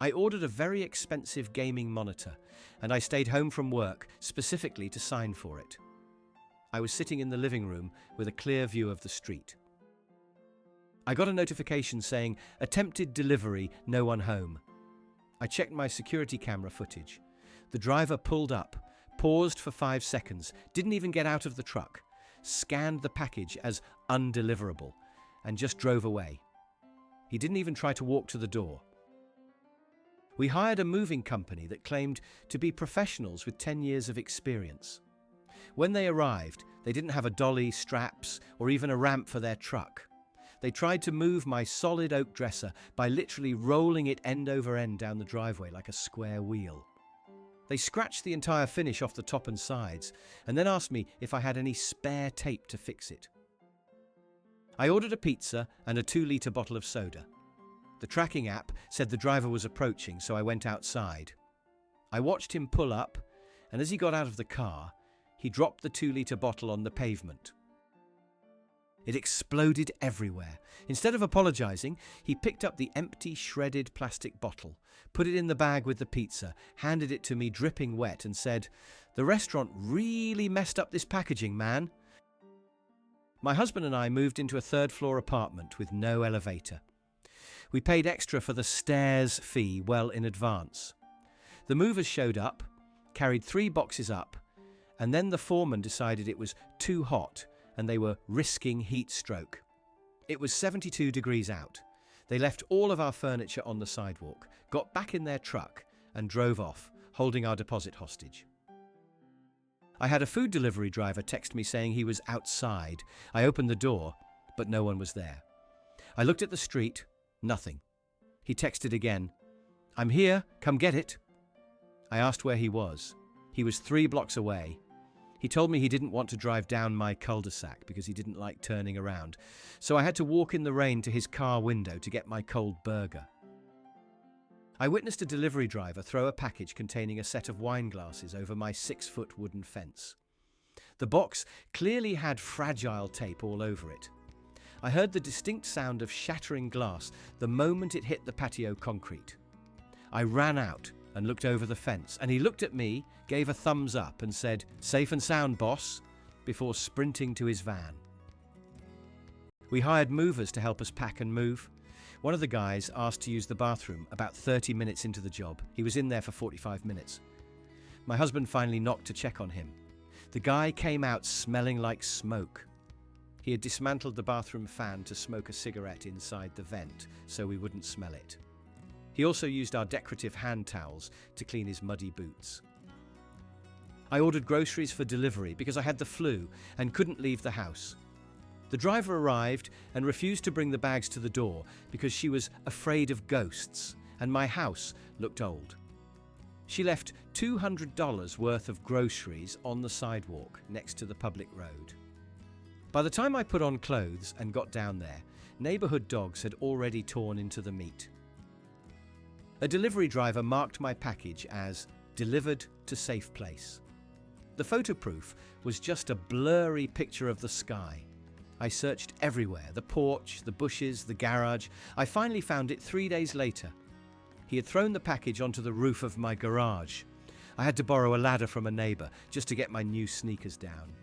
I ordered a very expensive gaming monitor, and I stayed home from work specifically to sign for it. I was sitting in the living room with a clear view of the street. I got a notification saying, "Attempted delivery, no one home." I checked my security camera footage. The driver pulled up, paused for 5 seconds, didn't even get out of the truck, scanned the package as undeliverable, and just drove away. He didn't even try to walk to the door. We hired a moving company that claimed to be professionals with 10 years of experience. When they arrived, they didn't have a dolly, straps, or even a ramp for their truck. They tried to move my solid oak dresser by literally rolling it end over end down the driveway like a square wheel. They scratched the entire finish off the top and sides, and then asked me if I had any spare tape to fix it. I ordered a pizza and a 2-litre bottle of soda. The tracking app said the driver was approaching, so I went outside. I watched him pull up, and as he got out of the car, he dropped the 2-litre bottle on the pavement. It exploded everywhere. Instead of apologizing, he picked up the empty, shredded plastic bottle, put it in the bag with the pizza, handed it to me dripping wet, and said, "The restaurant really messed up this packaging, man." My husband and I moved into a 3rd-floor apartment with no elevator. We paid extra for the stairs fee well in advance. The movers showed up, carried 3 boxes up, and then the foreman decided it was too hot and they were risking heat stroke. It was 72 degrees out. They left all of our furniture on the sidewalk, got back in their truck, and drove off, holding our deposit hostage. I had a food delivery driver text me saying he was outside. I opened the door, but no one was there. I looked at the street, nothing. He texted again, "I'm here, come get it." I asked where he was. He was 3 blocks away. He told me he didn't want to drive down my cul-de-sac because he didn't like turning around, so I had to walk in the rain to his car window to get my cold burger. I witnessed a delivery driver throw a package containing a set of wine glasses over my 6-foot wooden fence. The box clearly had fragile tape all over it. I heard the distinct sound of shattering glass the moment it hit the patio concrete. I ran out and looked over the fence, and he looked at me, gave a thumbs up and said, "Safe and sound, boss," before sprinting to his van. We hired movers to help us pack and move. One of the guys asked to use the bathroom about 30 minutes into the job. He was in there for 45 minutes. My husband finally knocked to check on him. The guy came out smelling like smoke. He had dismantled the bathroom fan to smoke a cigarette inside the vent so we wouldn't smell it. He also used our decorative hand towels to clean his muddy boots. I ordered groceries for delivery because I had the flu and couldn't leave the house. The driver arrived and refused to bring the bags to the door because she was afraid of ghosts, and my house looked old. She left $200 worth of groceries on the sidewalk next to the public road. By the time I put on clothes and got down there, neighborhood dogs had already torn into the meat. A delivery driver marked my package as "delivered to safe place." The photo proof was just a blurry picture of the sky. I searched everywhere, the porch, the bushes, the garage. I finally found it 3 days later. He had thrown the package onto the roof of my garage. I had to borrow a ladder from a neighbor just to get my new sneakers down.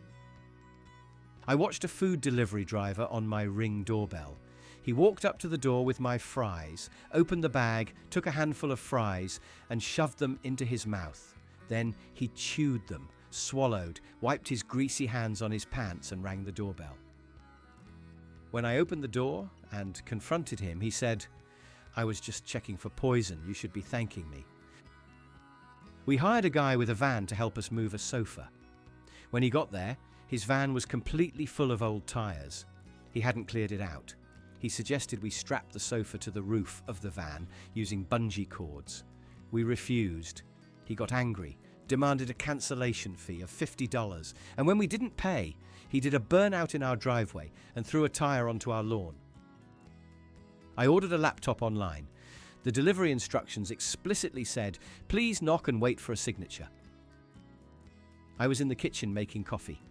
I watched a food delivery driver on my Ring doorbell. He walked up to the door with my fries, opened the bag, took a handful of fries, and shoved them into his mouth. Then he chewed them, swallowed, wiped his greasy hands on his pants, and rang the doorbell. When I opened the door and confronted him, he said, "I was just checking for poison. You should be thanking me." We hired a guy with a van to help us move a sofa. When he got there, his van was completely full of old tires. He hadn't cleared it out. He suggested we strap the sofa to the roof of the van using bungee cords. We refused. He got angry, demanded a cancellation fee of $50, and when we didn't pay, he did a burnout in our driveway and threw a tire onto our lawn. I ordered a laptop online. The delivery instructions explicitly said, "Please knock and wait for a signature." I was in the kitchen making coffee.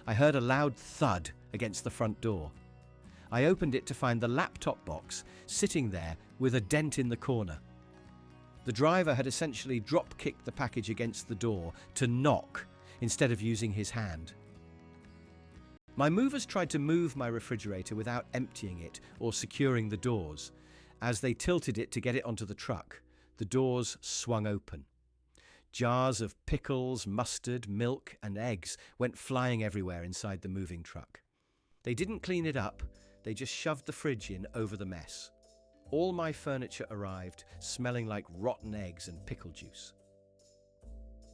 I heard a loud thud against the front door. I opened it to find the laptop box sitting there with a dent in the corner. The driver had essentially drop-kicked the package against the door to knock instead of using his hand. My movers tried to move my refrigerator without emptying it or securing the doors. As they tilted it to get it onto the truck, the doors swung open. Jars of pickles, mustard, milk, and eggs went flying everywhere inside the moving truck. They didn't clean it up, they just shoved the fridge in over the mess. All my furniture arrived, smelling like rotten eggs and pickle juice.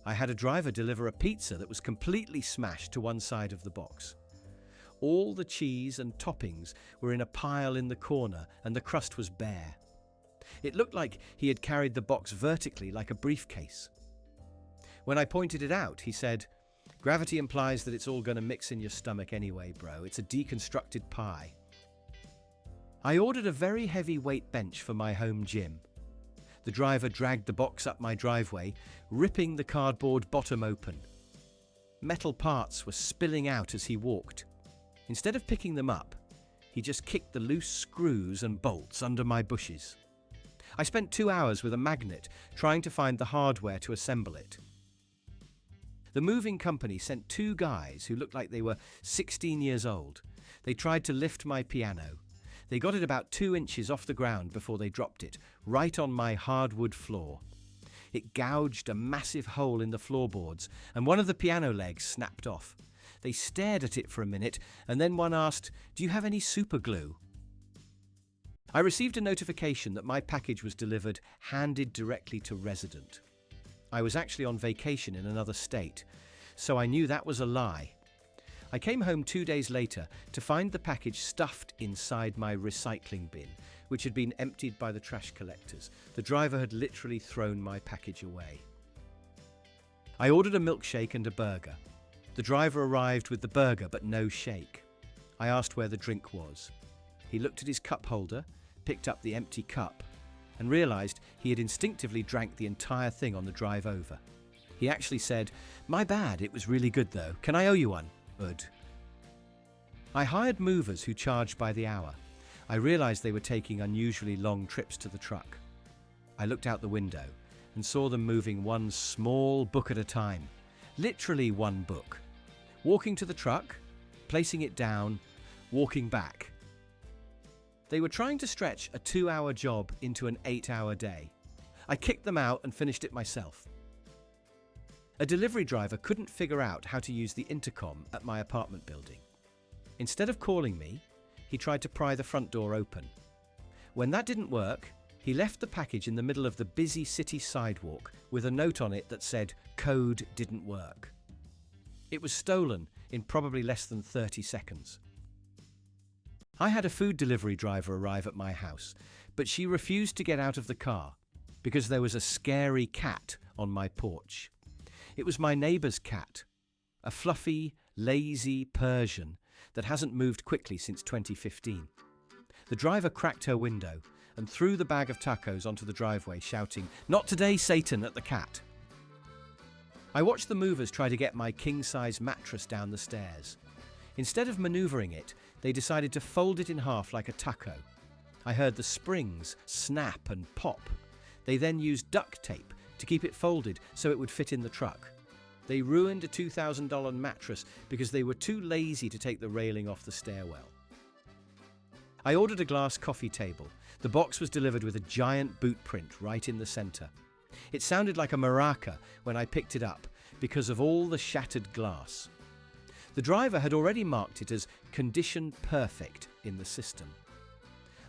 I had a driver deliver a pizza that was completely smashed to one side of the box. All the cheese and toppings were in a pile in the corner, and the crust was bare. It looked like he had carried the box vertically like a briefcase. When I pointed it out, he said, "Gravity implies that it's all going to mix in your stomach anyway, bro. It's a deconstructed pie." I ordered a very heavy weight bench for my home gym. The driver dragged the box up my driveway, ripping the cardboard bottom open. Metal parts were spilling out as he walked. Instead of picking them up, he just kicked the loose screws and bolts under my bushes. I spent 2 hours with a magnet trying to find the hardware to assemble it. The moving company sent 2 guys who looked like they were 16 years old. They tried to lift my piano. They got it about 2 inches off the ground before they dropped it, right on my hardwood floor. It gouged a massive hole in the floorboards, and one of the piano legs snapped off. They stared at it for a minute, and then one asked, "Do you have any super glue?" I received a notification that my package was delivered, handed directly to resident. I was actually on vacation in another state, so I knew that was a lie. I came home 2 days later to find the package stuffed inside my recycling bin, which had been emptied by the trash collectors. The driver had literally thrown my package away. I ordered a milkshake and a burger. The driver arrived with the burger but no shake. I asked where the drink was. He looked at his cup holder, picked up the empty cup, and realized he had instinctively drank the entire thing on the drive over. He actually said, "My bad, it was really good though. Can I owe you one?" I hired movers who charged by the hour. I realized they were taking unusually long trips to the truck. I looked out the window and saw them moving one small book at a time. Literally one book. Walking to the truck, placing it down, walking back. They were trying to stretch a 2-hour job into an 8-hour day. I kicked them out and finished it myself. A delivery driver couldn't figure out how to use the intercom at my apartment building. Instead of calling me, he tried to pry the front door open. When that didn't work, he left the package in the middle of the busy city sidewalk with a note on it that said, "Code didn't work." It was stolen in probably less than 30 seconds. I had a food delivery driver arrive at my house, but she refused to get out of the car because there was a scary cat on my porch. It was my neighbour's cat, a fluffy, lazy Persian that hasn't moved quickly since 2015. The driver cracked her window and threw the bag of tacos onto the driveway, shouting, "Not today, Satan," at the cat. I watched the movers try to get my king-size mattress down the stairs. Instead of manoeuvring it, they decided to fold it in half like a taco. I heard the springs snap and pop. They then used duct tape to keep it folded so it would fit in the truck. They ruined a $2,000 mattress because they were too lazy to take the railing off the stairwell. I ordered a glass coffee table. The box was delivered with a giant boot print right in the center. It sounded like a maraca when I picked it up because of all the shattered glass. The driver had already marked it as condition perfect in the system.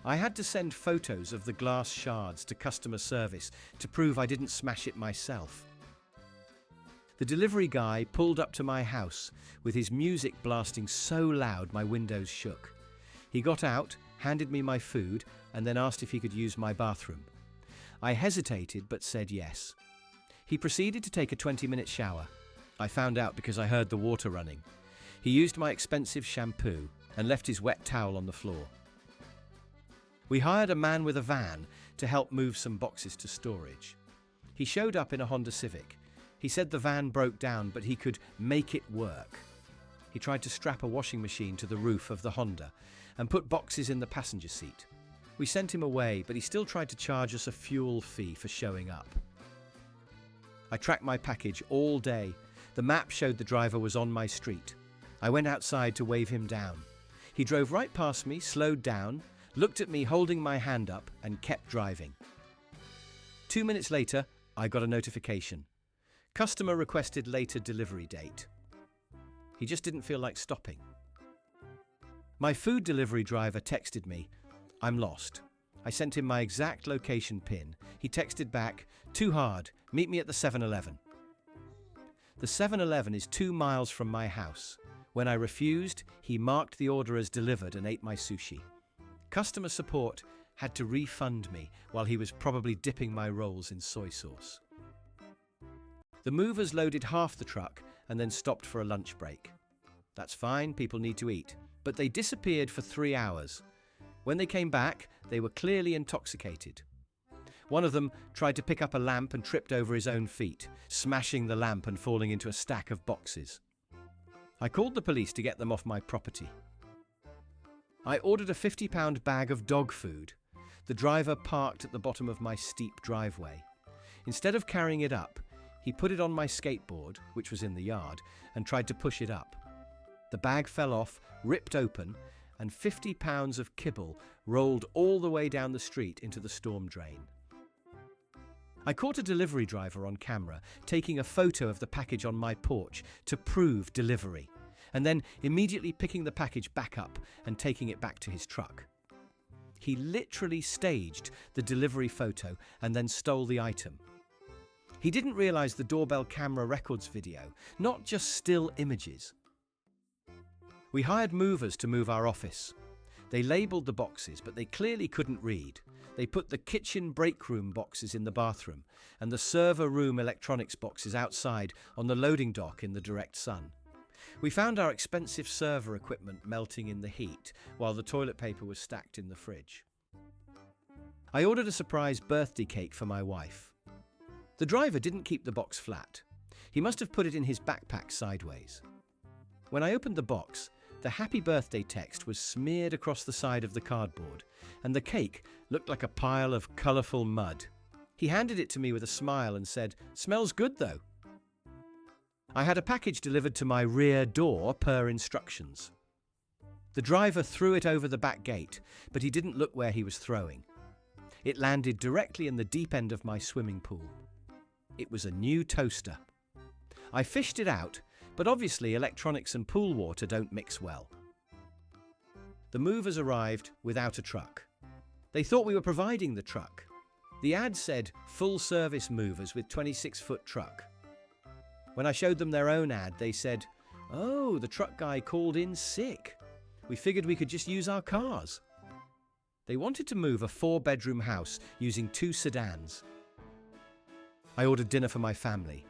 I had to send photos of the glass shards to customer service to prove I didn't smash it myself. The delivery guy pulled up to my house with his music blasting so loud my windows shook. He got out, handed me my food, and then asked if he could use my bathroom. I hesitated but said yes. He proceeded to take a 20-minute shower. I found out because I heard the water running. He used my expensive shampoo and left his wet towel on the floor. We hired a man with a van to help move some boxes to storage. He showed up in a Honda Civic. He said the van broke down, but he could make it work. He tried to strap a washing machine to the roof of the Honda and put boxes in the passenger seat. We sent him away, but he still tried to charge us a fuel fee for showing up. I tracked my package all day. The map showed the driver was on my street. I went outside to wave him down. He drove right past me, slowed down, looked at me holding my hand up, and kept driving. 2 minutes later, I got a notification. Customer requested later delivery date. He just didn't feel like stopping. My food delivery driver texted me, "I'm lost." I sent him my exact location pin. He texted back, "Too hard, meet me at the 7-Eleven." The 7-Eleven is 2 miles from my house. When I refused, he marked the order as delivered and ate my sushi. Customer support had to refund me while he was probably dipping my rolls in soy sauce. The movers loaded half the truck and then stopped for a lunch break. That's fine, people need to eat. But they disappeared for 3 hours. When they came back, they were clearly intoxicated. One of them tried to pick up a lamp and tripped over his own feet, smashing the lamp and falling into a stack of boxes. I called the police to get them off my property. I ordered a £50 bag of dog food. The driver parked at the bottom of my steep driveway. Instead of carrying it up, he put it on my skateboard, which was in the yard, and tried to push it up. The bag fell off, ripped open, and 50 pounds of kibble rolled all the way down the street into the storm drain. I caught a delivery driver on camera taking a photo of the package on my porch to prove delivery, and then immediately picking the package back up and taking it back to his truck. He literally staged the delivery photo and then stole the item. He didn't realize the doorbell camera records video, not just still images. We hired movers to move our office. They labelled the boxes, but they clearly couldn't read. They put the kitchen break room boxes in the bathroom and the server room electronics boxes outside on the loading dock in the direct sun. We found our expensive server equipment melting in the heat while the toilet paper was stacked in the fridge. I ordered a surprise birthday cake for my wife. The driver didn't keep the box flat. He must have put it in his backpack sideways. When I opened the box, the happy birthday text was smeared across the side of the cardboard, and the cake looked like a pile of colourful mud. He handed it to me with a smile and said, "Smells good though." I had a package delivered to my rear door per instructions. The driver threw it over the back gate, but he didn't look where he was throwing. It landed directly in the deep end of my swimming pool. It was a new toaster. I fished it out, but obviously electronics and pool water don't mix well. The movers arrived without a truck. They thought we were providing the truck. The ad said full service movers with 26-foot truck. When I showed them their own ad, they said, "Oh, the truck guy called in sick. We figured we could just use our cars." They wanted to move a 4-bedroom house using 2 sedans. I ordered dinner for my family.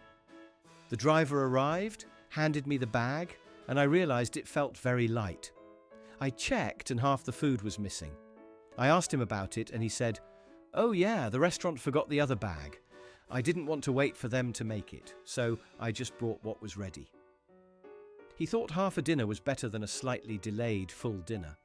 The driver arrived, handed me the bag, and I realized it felt very light. I checked and half the food was missing. I asked him about it and he said, "Oh yeah, the restaurant forgot the other bag. I didn't want to wait for them to make it, so I just brought what was ready." He thought half a dinner was better than a slightly delayed full dinner.